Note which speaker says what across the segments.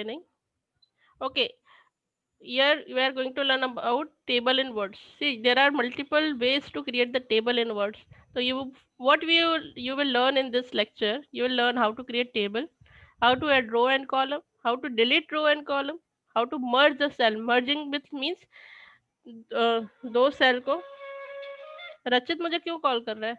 Speaker 1: नहीं. Okay, here we are going to learn about table in words. See, there are multiple ways to create the table in words. So you will learn in this lecture, you will learn how to create table, how to add row and column, how to delete row and column, how to merge the cell. Merging with means दो cell को. रचित मुझे क्यों call कर रहा है?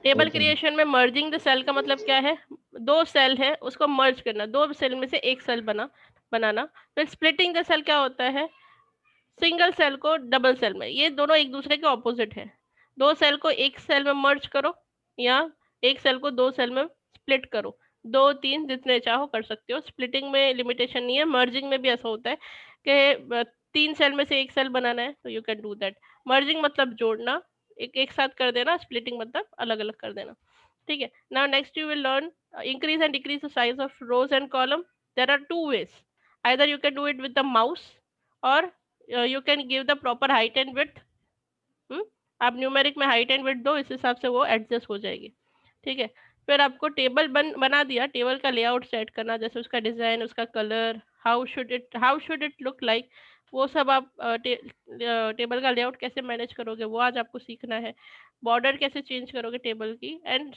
Speaker 1: Table creation में merging the cell का मतलब क्या है? दो सेल है उसको मर्ज करना, दो सेल में से एक सेल बनाना. फिर स्प्लिटिंग द सेल क्या होता है? सिंगल सेल को डबल सेल में. ये दोनों एक दूसरे के ऑपोजिट है. दो सेल को एक सेल में मर्ज करो या एक सेल को दो सेल में स्प्लिट करो. दो तीन जितने चाहो कर सकते हो. स्प्लिटिंग में लिमिटेशन नहीं है. मर्जिंग में भी ऐसा होता है कि तीन सेल में से एक सेल बनाना है तो you can do that. Merging मतलब जोड़ना, एक साथ कर देना. स्प्लिटिंग मतलब अलग अलग कर देना. ठीक है. Now next you will learn increase and decrease the size of rows and column. There are two ways. either you can do it with the mouse or you can give the proper height and width. आप numeric में height and width दो, इस हिसाब से वो adjust हो जाएगी. ठीक है. फिर आपको टेबल बना दिया. टेबल का लेआउट सेट करना, जैसे उसका डिजाइन, उसका colour, how should it look like, वो सब आप टेबल का लेआउट कैसे मैनेज करोगे वो आज आपको सीखना है. बॉर्डर कैसे चेंज करोगे टेबल की. And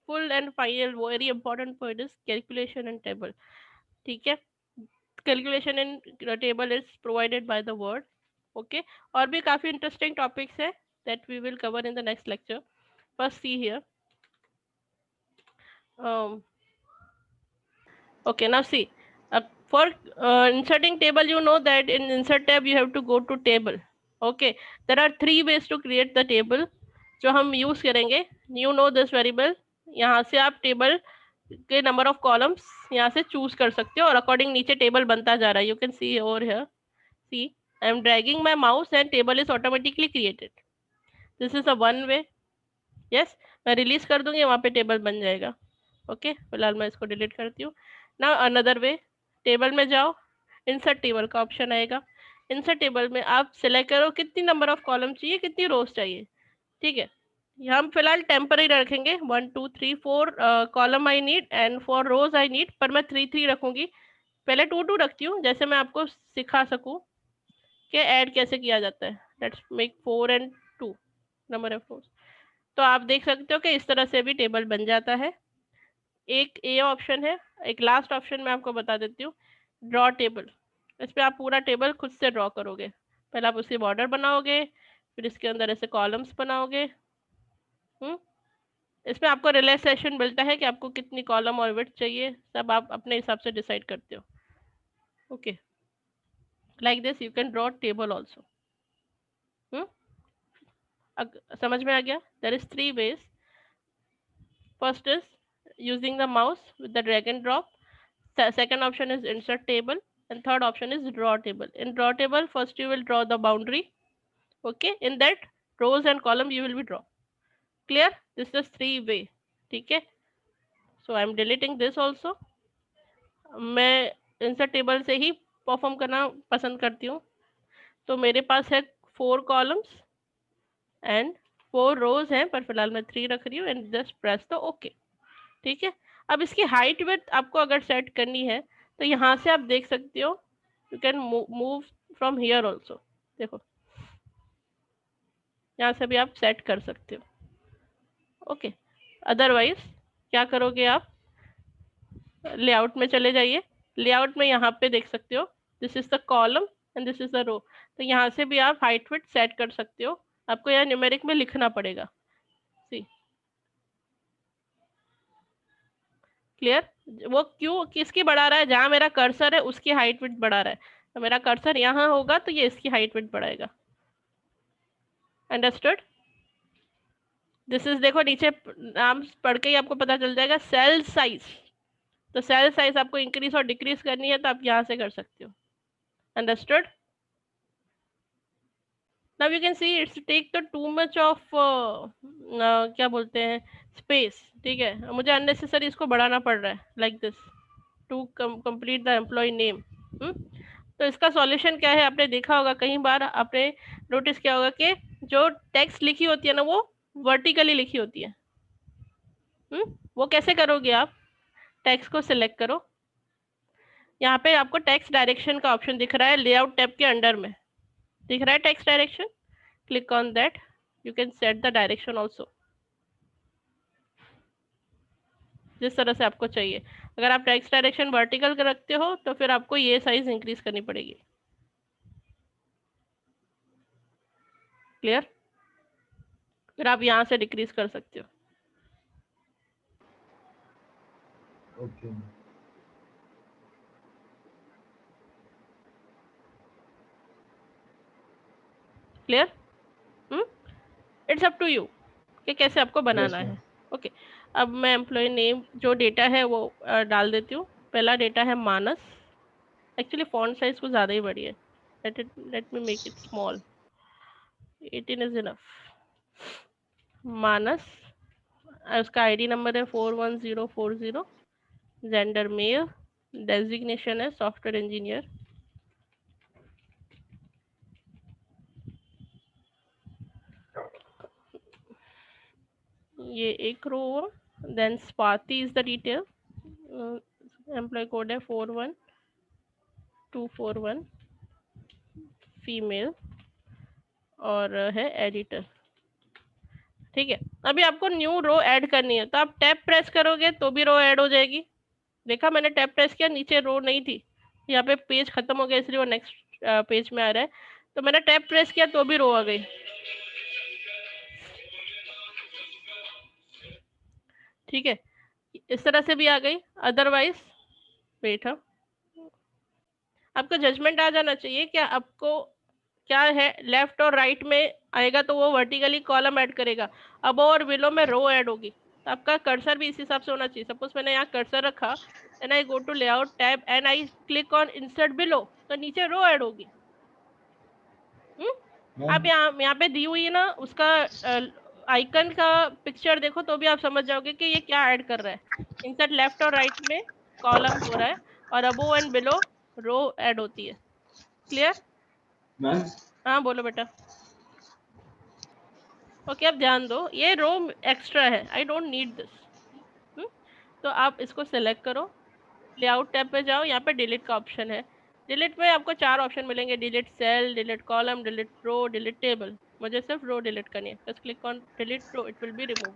Speaker 1: full and final very important point is calculation in table. ठीक है. Calculation in table is provided by the word. Okay. और भी काफी इंटरेस्टिंग टॉपिक्स है that we will cover in the next lecture. First, see here. Okay, now see. For inserting table, you know that in insert tab you have to go to table. Okay, there are three ways to create the table जो हम use करेंगे. You know this very well. यहाँ से आप table के number of columns यहाँ से choose कर सकते हो और अकॉर्डिंग नीचे टेबल बनता जा रहा है. You can C over here. See, I am dragging my mouse and table is automatically created. This is a one way. Yes, मैं रिलीज कर दूंगी, वहां पे टेबल बन जाएगा. ओके. फिलहाल मैं इसको डिलीट करती हूँ. Now another way. टेबल में जाओ, इंसर्ट टेबल का ऑप्शन आएगा. इंसर्ट टेबल में आप सिलेक्ट करो कितनी नंबर ऑफ कॉलम चाहिए, कितनी रोज चाहिए. ठीक है. हम फिलहाल टेम्पररी रखेंगे. 1 2 3 4 column I need and 4 rows I need, पर मैं 3 3 रखूंगी. पहले 2 2 रखती हूँ, जैसे मैं आपको सिखा सकूँ कि ऐड कैसे किया जाता है. Let's make 4 and 2 number of रोज. तो आप देख सकते हो कि इस तरह से भी टेबल बन जाता है. एक ये ऑप्शन है. एक लास्ट ऑप्शन मैं आपको बता देती हूँ, ड्रॉ टेबल. इस पर आप पूरा टेबल खुद से ड्रॉ करोगे. पहले आप उसकी बॉर्डर बनाओगे, फिर इसके अंदर ऐसे कॉलम्स बनाओगे. इसमें आपको रिलैक्सेशन मिलता है कि आपको कितनी कॉलम और विड्थ चाहिए, सब आप अपने हिसाब से डिसाइड करते हो. Okay. Like this you can draw table also. समझ में आ गया? There is 3 ways. First is using the mouse with the drag and drop. Second option is insert table, and third option is draw table. In draw table, first you will draw the boundary. Okay, in that rows and column you will be draw. Clear? This is 3 way. Okay. So I am deleting this also. मैं insert table से ही perform करना पसंद करती हूँ. तो मेरे पास है 4 columns and 4 rows हैं, पर फिलहाल मैं 3 रख रही हूँ. and just press the OK. ठीक है. अब इसकी हाइट विड्थ आपको अगर सेट करनी है तो यहाँ से आप देख सकते हो. You can move from here also. देखो, यहाँ से भी आप सेट कर सकते हो. ओके. अदरवाइज क्या करोगे आप, लेआउट में चले जाइए. लेआउट में यहाँ पे देख सकते हो, this is the column and this is the row. तो यहाँ से भी आप हाइट विड्थ सेट कर सकते हो. आपको यहाँ न्यूमेरिक में लिखना पड़ेगा. सी क्लियर? वो क्यों किसकी बढ़ा रहा है, जहां मेरा कर्सर है उसकी हाइट विड्थ बढ़ा रहा है. तो मेरा कर्सर यहाँ होगा तो ये इसकी हाइट विड्थ बढ़ाएगा. अंडरस्टूड? दिस इज, देखो नीचे नाम पढ़ के ही आपको पता चल जाएगा. Cell size. तो सेल साइज आपको इंक्रीज और डिक्रीज करनी है तो आप यहाँ से कर सकते हो. Understood? Now you can see it's take the too much of क्या बोलते हैं, स्पेस. ठीक है. मुझे अननेसेसरी इसको बढ़ाना पड़ रहा है like this to complete the employ name. तो इसका सॉल्यूशन क्या है, आपने देखा होगा कई बार, आपने नोटिस किया होगा कि जो टेक्स्ट लिखी होती है ना वो वर्टिकली लिखी होती है. वो कैसे करोगे आप, टेक्स्ट को सिलेक्ट करो, यहाँ पे आपको टेक्स्ट डायरेक्शन का ऑप्शन दिख रहा है लेआउट टैब के अंडर में, दिख रहा है text direction, click on that, you can set the direction also जिस तरह से आपको चाहिए। अगर आप टेक्स्ट डायरेक्शन वर्टिकल रखते हो तो फिर आपको ये साइज इंक्रीज करनी पड़ेगी। क्लियर? फिर आप यहाँ से डिक्रीज कर सकते हो।
Speaker 2: Okay
Speaker 1: clear? It's up to you कि कैसे आपको बनाना
Speaker 2: यस
Speaker 1: है।
Speaker 2: मैम
Speaker 1: ओके, अब मैं एम्प्लॉय नेम जो डेटा है वो डाल देती हूँ। पहला डेटा है मानस, एक्चुअली फॉन्ट साइज कुछ ज़्यादा ही बड़ी है, let me make it small, 18 is enough. Manas, उसका आईडी नंबर है 41040, जेंडर मेल, डेजिग्नेशन है सॉफ्टवेयर इंजीनियर, ये एक row, then Swati is the detail, employee code है 41241, फीमेल और है एडिटर। ठीक है, अभी आपको न्यू रो ऐड करनी है तो आप टैब प्रेस करोगे तो भी रो ऐड हो जाएगी। देखा मैंने टैब प्रेस किया, नीचे रो नहीं थी, यहाँ पे पेज खत्म हो गया इसलिए वो नेक्स्ट पेज में आ रहा है, तो मैंने टैब प्रेस किया तो भी रो आ गई। ठीक है, इस तरह से भी आ गई। अदरवाइज वेट, हाँ, आपको जजमेंट आ जाना चाहिए क्या आपको क्या है, लेफ्ट और राइट में आएगा तो वो वर्टिकली कॉलम ऐड करेगा, अब और बिलो में रो ऐड होगी, तो आपका कर्सर भी इस हिसाब से होना चाहिए। सपोज मैंने यहाँ कर्सर रखा, and I go to layout tab and I click on insert below, तो नीचे रो ऐड होगी। आप
Speaker 2: मैम
Speaker 1: यहाँ पे दी हुई है ना, उसका आइकन का पिक्चर देखो तो भी आप समझ जाओगे कि ये क्या ऐड कर रहा है। इंसर्ट लेफ्ट और राइट में कॉलम हो रहा है और अबो एंड बिलो रो ऐड होती है। क्लियर?
Speaker 2: मैम
Speaker 1: हाँ बोलो बेटा। ओके, अब ध्यान दो, ये रो एक्स्ट्रा है, आई डोंट नीड दिस। तो आप इसको सेलेक्ट करो, लेआउट टैब पे जाओ, यहाँ पे डिलीट का ऑप्शन है। डिलीट में आपको 4 ऑप्शन मिलेंगे, delete cell, delete column, delete row, delete table. मुझे सिर्फ रो डिलीट करनी है, बस click on delete row, it will be remove.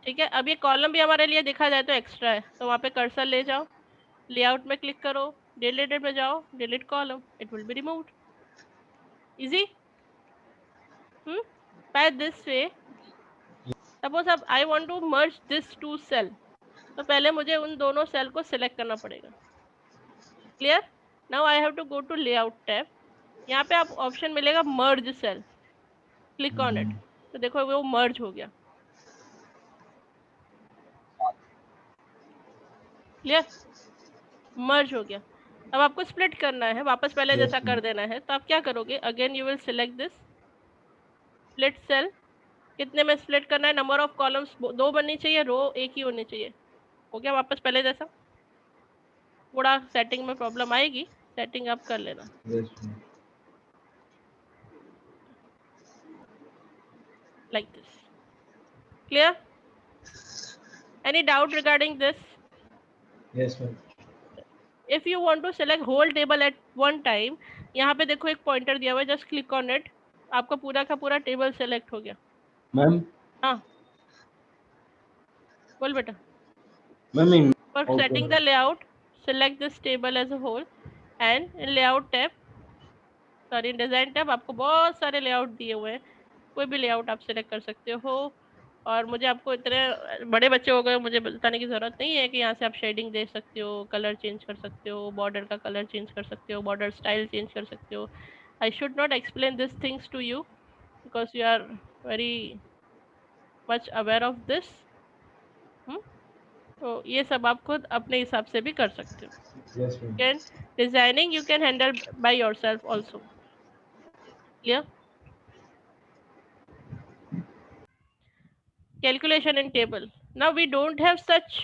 Speaker 1: ठीक है, अब ये कॉलम भी हमारे लिए देखा जाए तो एक्स्ट्रा है, तो वहाँ पे कर्सर ले जाओ, लेआउट में क्लिक करो, डिलीटेड में जाओ, delete column, it will be removed. Easy. By this way, suppose अब I want to merge this two cell, तो पहले मुझे उन दोनों सेल को सिलेक्ट करना पड़ेगा। Clear? Now I have to go to layout tab, यहाँ पे आप ऑप्शन मिलेगा merge cell, click on it, तो देखो वो मर्ज हो गया। क्लियर? मर्ज हो गया। अब आपको स्प्लिट करना है, वापस पहले
Speaker 2: यस
Speaker 1: जैसा
Speaker 2: मैम
Speaker 1: कर देना है, तो आप क्या करोगे, again you will select this split cell. कितने में स्प्लिट करना है, नंबर ऑफ कॉलम्स 2 बननी चाहिए, रो एक ही होनी चाहिए। हो गया वापस पहले जैसा। थोड़ा सेटिंग में प्रॉब्लम आएगी, सेटिंग आप कर लेना।
Speaker 2: Yes ma'am
Speaker 1: like this. Clear? Any doubt regarding this?
Speaker 2: Yes ma'am
Speaker 1: if you want to select whole table at one time, यहाँ पे देखो एक पॉइंटर दिया हुआ है, जस्ट क्लिक ऑन इट, आपका पूरा का पूरा टेबल सेलेक्ट हो गया।
Speaker 2: मैम
Speaker 1: हाँ बोल बेटा।
Speaker 2: Ma'am
Speaker 1: For
Speaker 2: okay
Speaker 1: setting the layout, select this table as a whole, and in layout tab, sorry design tab, आपको बहुत सारे लेआउट दिए हुए हैं, कोई भी लेआउट आप सेलेक्ट कर सकते हो। और मुझे आपको इतने बड़े बच्चे हो गए, मुझे बताने की ज़रूरत नहीं है कि यहाँ से आप शेडिंग दे सकते हो, कलर चेंज कर सकते हो, बॉर्डर का कलर चेंज कर सकते हो, बॉर्डर स्टाइल चेंज कर सकते हो। I should not explain this things to you because you are very much aware of this. तो ये सब आप खुद अपने हिसाब से भी कर सकते हो।
Speaker 2: Yes ma'am
Speaker 1: can designing you can handle by yourself also. Clear? Calculation in table, now we don't have such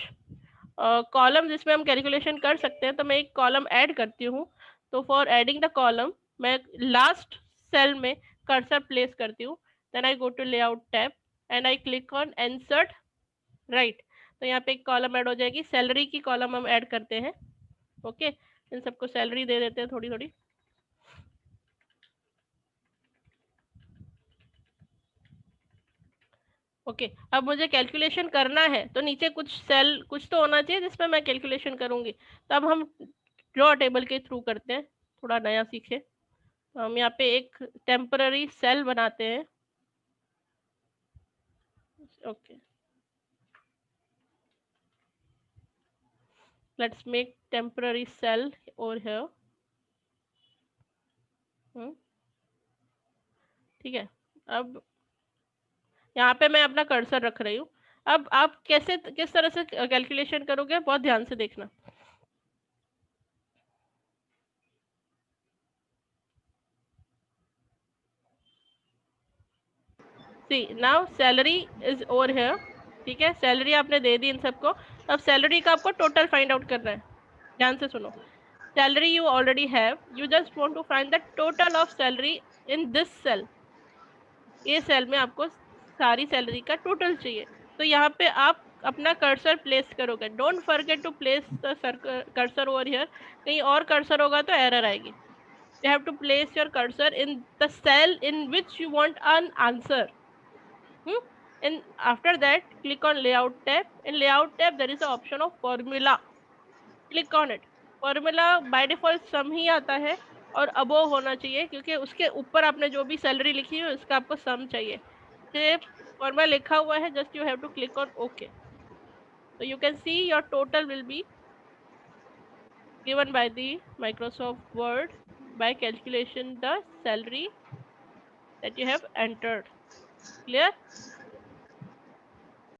Speaker 1: column जिसमें हम कैलकुलेशन कर सकते हैं, तो मैं एक कॉलम ऐड करती हूँ। तो फॉर एडिंग द कॉलम, मैं लास्ट सेल में कर्सर प्लेस करती हूँ, then I go to layout tab and I click on insert right, तो यहाँ पे एक कॉलम ऐड हो जाएगी, सैलरी की कॉलम हम ऐड करते हैं। ओके, इन सबको सैलरी दे देते हैं थोड़ी थोड़ी। ओके, अब मुझे कैलकुलेशन करना है तो नीचे कुछ सेल कुछ तो होना चाहिए जिसमें मैं कैलकुलेशन करूंगी। तो अब हम ड्रॉ टेबल के थ्रू करते हैं, थोड़ा नया सीखे। तो हम यहाँ पे एक टेम्पररी सेल बनाते हैं। Okay, let's make temporary cell over here. ठीक है, अब यहाँ पे मैं अपना कर्सर रख रही हूँ। अब आप कैसे किस तरह से कैलकुलेशन करोगे, बहुत ध्यान से देखना। See now salary is over here. ठीक है, सैलरी आपने दे दी इन सबको। अब सैलरी का आपको टोटल फाइंड आउट करना है। ध्यान से सुनो, salary you already have, you just want to find the total of salary in this cell. ये सेल में आपको सारी सैलरी का टोटल चाहिए। तो यहाँ पे आप अपना कर्सर प्लेस करोगे। Don't forget to place the cursor over here. कहीं और कर्सर होगा तो एरर आएगी। You have to place your cursor in the cell in which you want an answer. And after that, click on layout tab. In layout tab, there is an option of formula. Click on it. Formula by default sum ही आता है और above होना चाहिए, क्योंकि उसके ऊपर आपने जो भी सैलरी लिखी है उसका आपको सम चाहिए। तो फॉर्मूला लिखा हुआ है, just you have to click on OK. So you can see your total will be given by the Microsoft Word by calculation the salary that you have entered. Clear?